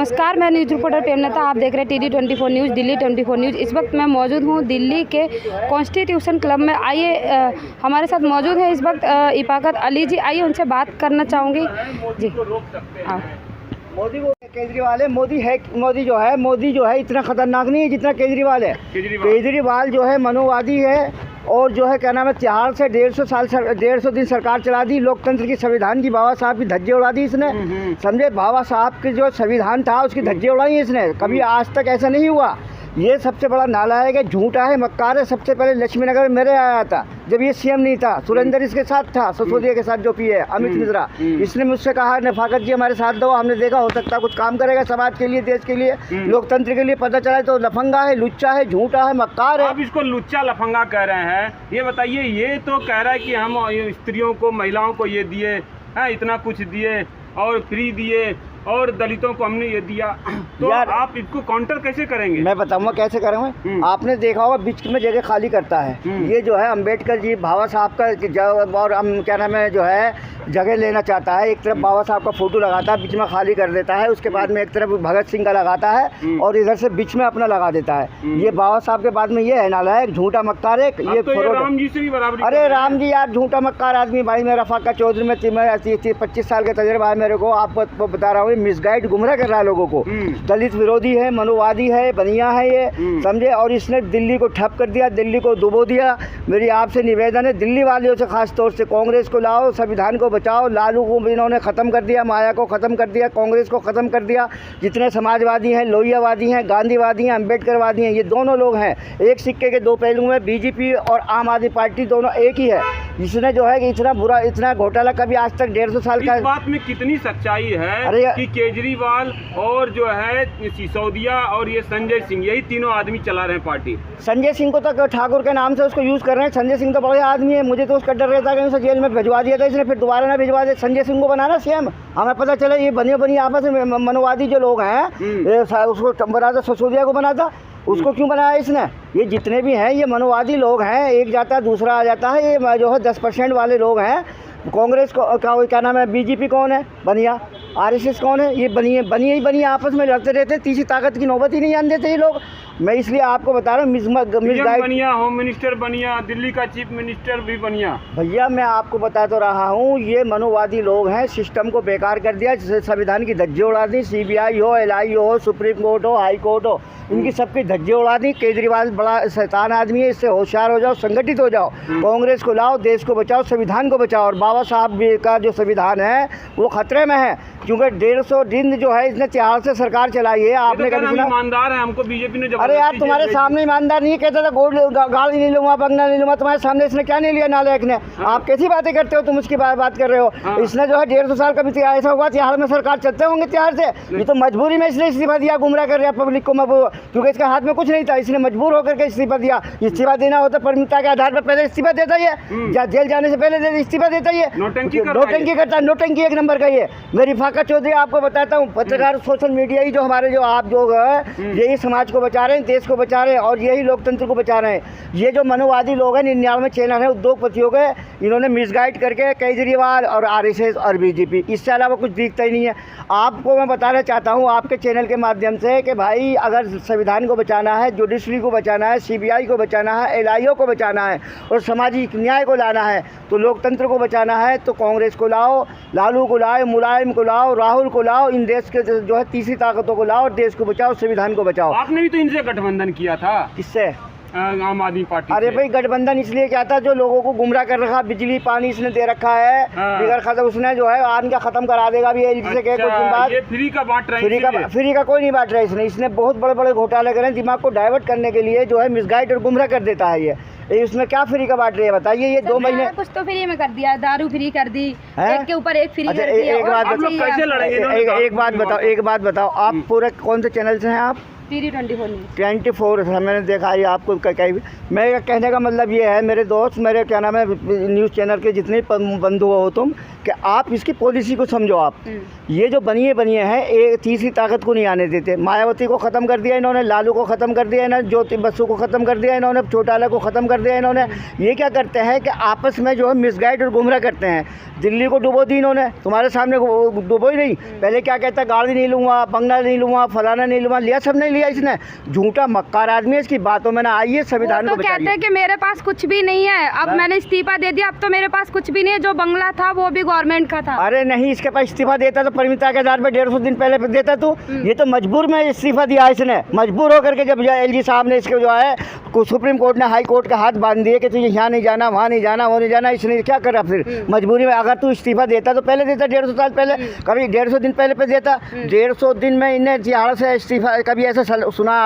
नमस्कार, मैं news reporter Premlata. आप देख रहे हैं TD24 न्यूज़, दिल्ली 24 न्यूज़। इस वक्त मैं मौजूद हूँ दिल्ली के कॉन्स्टिट्यूशन क्लब में। आइए, हमारे साथ मौजूद है इस वक्त इफाकत अली जी। आइए उनसे बात करना चाहूँगी जी। मोदी वो केजरीवाल है। मोदी जो है इतना खतरनाक नहीं है जितना केजरीवाल है। केजरीवाल जो है मनोवादी है और जो है क्या नाम है, 4 से 150 दिन सरकार चला दी। लोकतंत्र की, संविधान की, बाबा साहब की धज्जे उड़ा दी इसने। समझे, बाबा साहब के जो संविधान था उसकी धज्जे उड़ाई इसने। कभी आज तक ऐसा नहीं हुआ। ये सबसे बड़ा नालायक है, झूठा है, मक्कार है। सबसे पहले लक्ष्मी नगर में मेरे आया था जब ये सीएम नहीं था। सुरेंद्र इसके साथ था, सिसोदिया के साथ जो पी है अमित मिश्रा। इसने मुझसे कहा नफाकत जी हमारे साथ दो, हमने देखा हो सकता है कुछ काम करेगा समाज के लिए, देश के लिए, लोकतंत्र के लिए। पता चला तो लफंगा है, लुच्चा है, झूठा है, मक्कार है। आप इसको लुच्चा लफंगा कह रहे हैं। ये बताइए, ये तो कह रहा है कि हम स्त्रियों को, महिलाओं को ये दिए हैं, इतना कुछ दिए और फ्री दिए और दलितों को हमने ये दिया। तो आप इसको काउंटर कैसे करेंगे? मैं बताऊंगा कैसे करेंगे। आपने देखा होगा बीच में जगह खाली करता है। ये जो है अंबेडकर जी, बाबा साहब का और हम क्या नाम है जो है जगह लेना चाहता है। एक तरफ बाबा साहब का फोटो लगाता है, बीच में खाली कर देता है। उसके बाद में एक तरफ भगत सिंह का लगाता है और इधर से बीच में अपना लगा देता है। ये बाबा साहब के बाद में ये है नालायक, झूठा मक्कार है। ये तो राम जी से भी बराबरी। अरे राम जी यार झूठा मक्कार आदमी। भाई मेरा रफाका चौधरी में 25 साल का तजर्बा है मेरे को। आपको बता रहा हूँ, मिसगाइड, गुमराह कर रहा है लोगों को। दलित विरोधी है, मनोवादी है, बनिया है ये, समझे। और इसने दिल्ली को ठप कर दिया, दिल्ली को डुबो दिया। मेरी आपसे निवेदन है, दिल्ली वालियों से खास तौर से, कांग्रेस को लाओ, संविधान को बचाओ। लालू को इन्होंने ख़त्म कर दिया, माया को ख़त्म कर दिया, कांग्रेस को ख़त्म कर दिया। जितने समाजवादी हैं, लोहियावादी हैं, गांधीवादी हैं, अम्बेडकरवादी हैं, ये दोनों लोग हैं। एक सिक्के के दो पहलू में बीजेपी और आम आदमी पार्टी दोनों एक ही है। इसने जो है कि इतना बुरा, इतना घोटाला कभी आज तक 150 साल का। इस बात में कितनी सच्चाई है कि केजरीवाल और जो है सिसोदिया और ये संजय सिंह, यही तीनों आदमी चला रहे हैं पार्टी। संजय सिंह को तो ठाकुर के नाम से उसको यूज़ कर रहे हैं। संजय सिंह तो बड़े आदमी है। मुझे तो उसका डर रहता है कि उसे जेल में भिजवा दिया था इसने, फिर दोबारा ना भिजवा दे। संजय सिंह को बनाना सीएम, हमें पता चला ये बनी आपस में मनोवादी जो लोग हैं, उसको बनाता, सिसोदिया को बनाता, उसको क्यों बनाया इसने? ये जितने भी हैं ये मनोवादी लोग हैं। एक जाता है दूसरा आ जाता है। ये जो है 10% वाले लोग हैं। कांग्रेस को क्या नाम है, बीजेपी कौन है? बनिया। आरएसएस कौन है? ये बनिए आपस में लड़ते रहते। तीसरी ताकत की नौबत ही नहीं आने देते ये लोग। मैं इसलिए आपको बता रहा हूँ, बनिया, होम मिनिस्टर बनिया, दिल्ली का चीफ मिनिस्टर भी बनिया। भैया मैं आपको बता तो रहा हूँ, ये मनोवादी लोग हैं। सिस्टम को बेकार कर दिया, संविधान की धज्जे उड़ा दी। CBI हो, LI हो, सुप्रीम कोर्ट हो, हाई कोर्ट हो, इनकी सबकी धज्जे उड़ा दी। केजरीवाल बड़ा शैतान आदमी है, इससे होशियार हो जाओ, संगठित हो जाओ, कांग्रेस को लाओ, देश को बचाओ, संविधान को बचाओ। और बाबा साहब का जो संविधान है वो खतरे में है, क्योंकि 150 दिन जो है इसने 4 से सरकार चलाई है। आपने कभी सुना? ईमानदार है, हमको बीजेपी ने। अरे यार तुम्हारे सामने ईमानदार नहीं कहता था, गाड़ी नहीं लूंगा, बंगला नहीं लूंगा। तुम्हारे सामने इसने क्या नहीं लिया नालायक ने? आप कैसी बातें करते हो? तुम उसकी बात कर रहे हो। इसने जो है 150 साल का भी ऐसा हुआ, तिहाड़ में सरकार चलते होंगे तिहाड़ से। ये तो मजबूरी में इसने इस्तीफा दिया, गुमराह कर रहा पब्लिक को, क्योंकि इसके हाथ में कुछ नहीं था। इसने मजबूर होकर के इस्तीफा दिया। इस्तीफा देना होता प्राथमिकता के आधार पर पहले इस्तीफा देता ही है, जेल जाने से पहले इस्तीफा देता ही है। नोटंकी करता है, नोटंकी एक नंबर का। ये मेरी फाका चौधरी आपको बताता हूँ, पत्रकार, सोशल मीडिया ही जो हमारे जो आप जो है यही समाज को बचा रहे हैं, देश को बचा रहे हैं और यही लोकतंत्र को बचा रहे हैं। ये जो मनोवादी लोग हैं, 99 चैनल है उद्योगपतियों के, इन्होंने मिसगाइड करके केजरीवाल और आरएसएस और बीजेपी, इससे अलावा कुछ दिखता ही नहीं है। आपको मैं बताना चाहता हूँ आपके चैनल के माध्यम से कि भाई अगर संविधान को बचाना है, जुडिशरी को बचाना है, CBI को बचाना है, LIO को बचाना है और सामाजिक न्याय को लाना है, तो लोकतंत्र को बचाना है, तो कांग्रेस को लाओ, लालू को लाओ, मुलायम को लाओ, राहुल को लाओ, इन देश के जो है तीसरी ताकतों को लाओ और देश को बचाओ, संविधान को बचाओ। आपने भी तो इनसे गठबंधन किया था। किससे? आम आदमी पार्टी। अरे भाई गठबंधन इसलिए क्या था, जो लोगों को गुमराह कर रखा, बिजली पानी इसने दे रखा है, बिगड़ खत्म उसने जो है आन का खत्म करा देगा भी। कुछ दिन बाद ये फ्री का बांट रहे हैं। फ्री का कोई नहीं बांट रहा इसने बहुत बड़े बड़े घोटाले करे, दिमाग को डाइवर्ट करने के लिए जो है मिसगाइड और गुमराह कर देता है। ये उसमें क्या फ्री का बांट रही है बताइए? ये 2 महीने कुछ तो फ्री में कर दिया, दारू फ्री कर दी, एक के ऊपर एक फ्री कर दिया। एक बात बताओ, आप पूरे कौन से चैनल से हैं आप? TD24 news. 24 मैंने देखा ये आपको कहीं भी। मेरा कहने का मतलब ये है मेरे दोस्त, मेरे क्या नाम है न्यूज़ चैनल के जितने बंधु हो तुम, कि आप इसकी पॉलिसी को समझो। आप ये जो बनिए हैं एक तीसरी ताकत को नहीं आने देते। मायावती को ख़त्म कर दिया इन्होंने, लालू को ख़त्म कर दिया इन्होंने, ज्योति बसु को ख़त्म कर दिया इन्होंने, चौटाला को ख़त्म कर दिया इन्होंने। ये क्या करते हैं कि आपस में जो है मिसगाइड और गुमराह करते हैं। दिल्ली को डुबो दी इन्होंने, तुम्हारे सामने डुबो ही नहीं। पहले क्या कहता, गाड़ी नहीं लूँगा, बंगला नहीं लूँगा, फलाना नहीं लूँगा, लिया सब नहीं लिया इसने। झूठा मक्कार आदमी है, इसकी बातों में ना आइए, संविधान को बचाइए। कहते हैं कि मेरे पास कुछ भी नहीं है, अब मैंने इस्तीफा दे दिया, अब तो मेरे पास कुछ भी नहीं है। जो बंगला था वो भी गवर्नमेंट का था। अरे नहीं, इसके पास इस्तीफा देता तो परिमिता के आधार पर 150 दिन पहले देता तू। ये तो मजबूर में इस्तीफा दिया इसने, मजबूर होकर के। जब LG साहब ने इसके जो है सुप्रीम कोर्ट ने हाई कोर्ट का हाथ बांध दिए कि तुझे यहाँ नहीं जाना, वहाँ नहीं जाना, वो नहीं जाना, इसने क्या करा फिर मजबूरी में। अगर तू इस्तीफा देता तो पहले देता, 150 साल पहले, कभी 150 दिन पहले पे देता। 150 दिन में इन्हें तिहाड़ से इस्तीफा, कभी ऐसा सुना है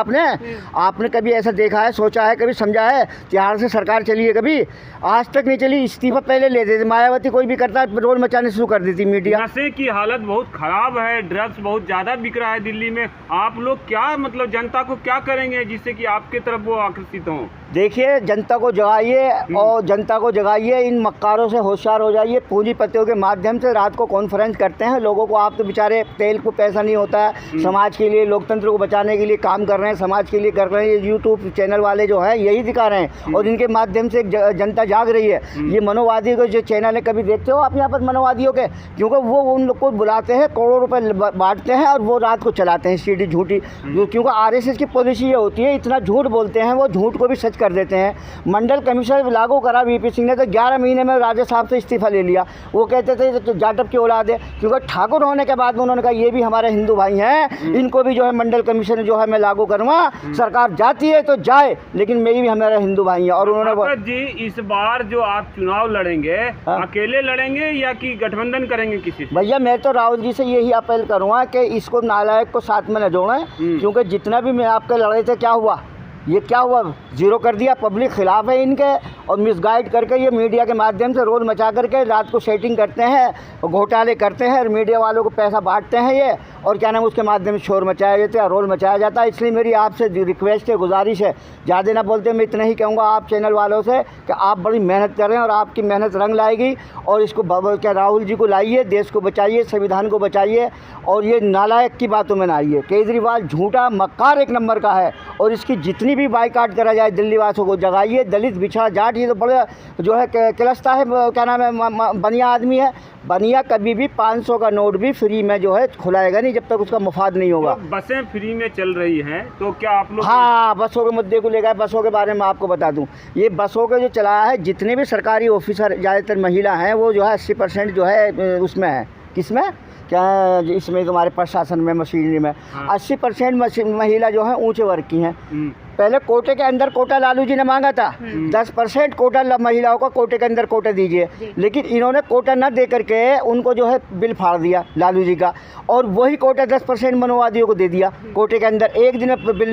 आपने कभी ऐसा देखा है, सोचा है, कभी समझा है? तिहाड़ से सरकार चली है कभी? आज तक नहीं चली। इस्तीफा पहले ले देते। मायावती कोई भी करता है रोल मचाने शुरू कर देती मीडिया। नशे की हालत बहुत खराब है, ड्रग्स बहुत ज़्यादा बिक रहा है दिल्ली में। आप लोग क्या मतलब जनता को क्या करेंगे जिससे कि आपके तरफ वो आकर्षित हों? देखिए, जनता को जगाइए और जनता को जगाइए, इन मक्कारों से होशियार हो जाइए। पूंजीपतियों के माध्यम से रात को कॉन्फ्रेंस करते हैं लोगों को। आप तो बेचारे तेल को पैसा नहीं होता है, समाज के लिए, लोकतंत्र को बचाने के लिए काम कर रहे हैं, समाज के लिए कर रहे हैं। ये यूट्यूब चैनल वाले जो हैं यही दिखा रहे हैं और इनके माध्यम से जनता जाग रही है। ये मनोवादी को जो चैनल है, कभी देखते हो आप यहाँ पर मनोवादियों के? क्योंकि वो उन लोग को बुलाते हैं, करोड़ों रुपये बांटते हैं और वो रात को चलाते हैं सीडी झूठी। क्योंकि RSS की पॉलिसी ये होती है, इतना झूठ बोलते हैं, वो झूठ को भी सच कर देते हैं। मंडल कमिश्नर लागू करा VP सिंह ने तो 11 महीने में राजा साहब से इस्तीफा ले लिया। वो कहते थे तो जाटव की औलाद है, क्योंकि ठाकुर होने के बाद उन्होंने कहा ये भी हमारे हिंदू भाई हैं, इनको भी जो है मंडल कमीशन जो है मैं लागू करूँगा। सरकार जाती है तो जाए, लेकिन मेरी भी हमारे हिंदू भाई हैं। और उन्होंने जी इस बार जो आप चुनाव लड़ेंगे, अकेले लड़ेंगे या कि गठबंधन करेंगे किसी से? भैया मैं तो राहुल जी से यही अपील करूँगा कि इसको नालायक को साथ में न जोड़ें, क्योंकि जितना भी मैं आपके लड़े थे क्या हुआ? ये क्या हुआ? ज़ीरो कर दिया। पब्लिक खिलाफ है इनके और मिसगाइड करके ये मीडिया के माध्यम से रोल मचा करके रात को सेटिंग करते हैं, घोटाले करते हैं और मीडिया वालों को पैसा बांटते हैं ये, और क्या नाम उसके माध्यम से शोर मचाया जाता है, रोल मचाया जाता है। इसलिए मेरी आपसे रिक्वेस्ट है, गुजारिश है, ज़्यादा ना बोलते मैं इतना ही कहूँगा आप चैनल वालों से कि आप बड़ी मेहनत करें और आपकी मेहनत रंग लाएगी। और इसको क्या राहुल जी को लाइए, देश को बचाइए, संविधान को बचाइए और ये नालायक की बातों में ना आइए। केजरीवाल झूठा मक्कार एक नंबर का है और इसकी जितनी भी बाइकाट करा जाए दिल्ली वासियों को जगाइए। दलित, बिछड़ा, जाट, ये तो बड़े जो है किलस्ता है, क्या नाम है, बनिया आदमी है। बनिया कभी भी 500 का नोट भी फ्री में जो है खुलाएगा नहीं जब तक उसका मुफाद नहीं होगा। तो बसें फ्री में चल रही हैं तो क्या आप लोग? हाँ, बसों के मुद्दे को लेकर, बसों के बारे में आपको बता दूं, ये बसों के जो चलाया है, जितने भी सरकारी ऑफिसर ज़्यादातर महिला हैं, वो जो है 80% जो है उसमें है। किसमें? क्या इसमें तुम्हारे प्रशासन में, मशीनरी में 80% महिला जो है ऊंचे वर्ग की हैं। पहले कोटे के अंदर कोटा लालू जी ने मांगा था, 10% कोटा महिलाओं का कोटे के अंदर कोटा दीजिए, लेकिन इन्होंने कोटा न दे करके उनको जो है बिल फाड़ दिया लालू जी का, और वही कोटा 10% मनोवादियों को दे दिया कोटे के अंदर। एक दिन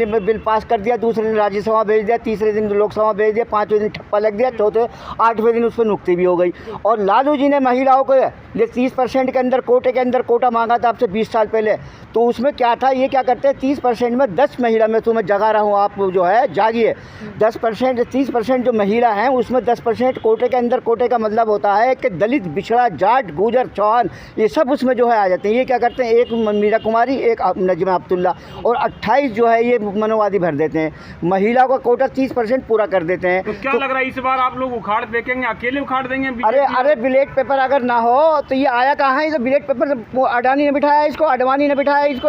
में बिल पास कर दिया, दूसरे दिन राज्यसभा भेज दिया, तीसरे दिन लोकसभा भेज दिया, 5वें दिन ठप्पा लग दिया, चौथे 8वें दिन उस पर नुक्ति भी हो गई। और लालू जी ने महिलाओं को 30% के अंदर कोटे के अंदर कोटा मांगा था आपसे 20 साल पहले। तो उसमें क्या था, ये क्या करते हैं, 30% में 10 महिला में तुम्हें जगा रहा हूँ, आप जो है जागिए। 10% 30% जो महिला हैं उसमें 10% कोटे के अंदर। कोटे का मतलब होता है कि दलित, बिछड़ा, जाट, गुजर, चौहान, ये सब उसमें जो है आ जाते हैं। ये क्या करते हैं, एक मीरा कुमारी, एक नजमा अब्दुल्ला और 28 जो है ये मनोवादी भर देते हैं। महिला का कोटा 30% पूरा कर देते हैं। तो क्या लग रहा है इस बार आप लोग उखाड़ फेंकेंगे, अकेले उखाड़ देंगे? अरे बैलेट पेपर अगर ना हो तो ये आया कहाँ है? ये तो बैलेट पेपर अडानी ने बिठाया इसको, अडवाणी ने बिठाया इसको,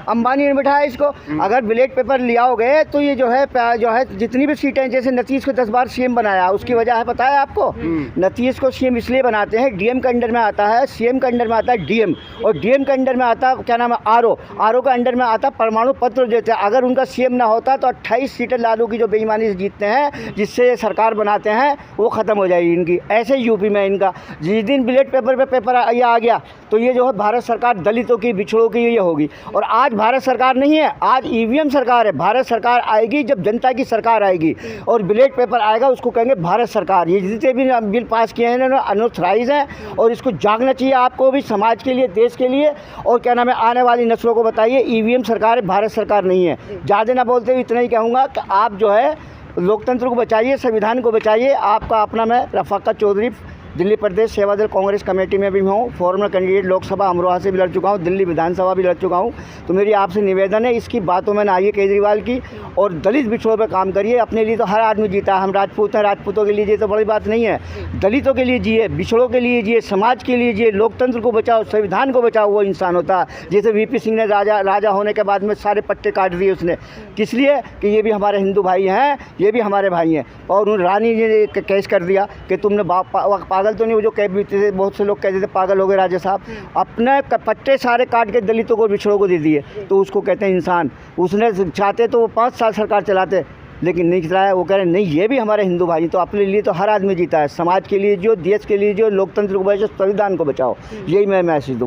अंबानी ने बिठाया इसको। अगर बैलेट पेपर लियाओगे तो ये जो है जितनी भी सीटें, जैसे नीतीश को 10 बार CM बनाया, उसकी वजह है पता है आपको? नीतीश को CM इसलिए बनाते हैं, DM के अंडर में आता है, CM के अंडर में आता है DM, और DM के अंडर में आता क्या नाम है, RO के अंडर में आता परमाणु पत्र देते हैं। अगर उनका CM ना होता तो 28 सीटें लालू की जो बेईमानी से जीतते हैं, जिससे सरकार बनाते हैं, वो ख़त्म हो जाएगी इनकी। ऐसे यूपी में इनका जिस दिन बैलेट पेपर पे पेपर ये आ गया तो ये जो है भारत सरकार दलितों की, बिछड़ों की ये होगी। और आज भारत सरकार नहीं है, आज EVM सरकार है। भारत सरकार आएगी आएगी जब जनता की सरकार आएगी, और बैलेट पेपर आएगा उसको कहेंगे भारत सरकार। ये जितने भी बिल पास किए हैं इन्होंने अनऑथराइज हैं, और इसको जागना चाहिए आपको भी, समाज के लिए, देश के लिए, और क्या नाम है आने वाली नस्लों को बताइए ईवीएम सरकार है, भारत सरकार नहीं है। ज़्यादा ना बोलते हुए इतना ही कहूँगा कि आप जो है लोकतंत्र को बचाइए, संविधान को बचाइए। आपका अपना मैं रफ़ाकत चौधरी दिल्ली प्रदेश सेवा दल कांग्रेस कमेटी में भी हूँ, फॉर्मर कैंडिडेट लोकसभा अमरोहा से भी लड़ चुका हूँ, दिल्ली विधानसभा भी लड़ चुका हूँ। तो मेरी आपसे निवेदन है इसकी बातों में ना आइए केजरीवाल की, और दलित बिछड़ों पे काम करिए। अपने लिए तो हर आदमी जीता है, हम राजपूत हैं, राजपूतों के लिए ये तो बड़ी बात नहीं है। दलितों के लिए जिए, बिछड़ों के लिए जिए, समाज के लिए जिए, लोकतंत्र को बचाओ, संविधान को बचाओ। वो इंसान होता है जैसे वीपी सिंह ने राजा होने के बाद में सारे पट्टे काट दिए उसने, किस लिए कि ये भी हमारे हिंदू भाई हैं, ये भी हमारे भाई हैं। और उन रानी जी ने केस कर दिया कि तुमने पागल तो नहीं, वो जो कैब भी थे बहुत से लोग कहते थे पागल हो गए राजा साहब, अपने पट्टे सारे काट के दलितों को बिछड़ों को दे दिए, तो उसको कहते हैं इंसान। उसने चाहते तो वो 5 साल सरकार चलाते, लेकिन नहीं चलाया। वो कह रहे नहीं ये भी हमारे हिंदू भाई। तो अपने लिए तो हर आदमी जीता है, समाज के लिए जो, देश के लिए जो, लोकतंत्र को बचाओ, संविधान को बचाओ, यही मैं मैसेज दूँगा।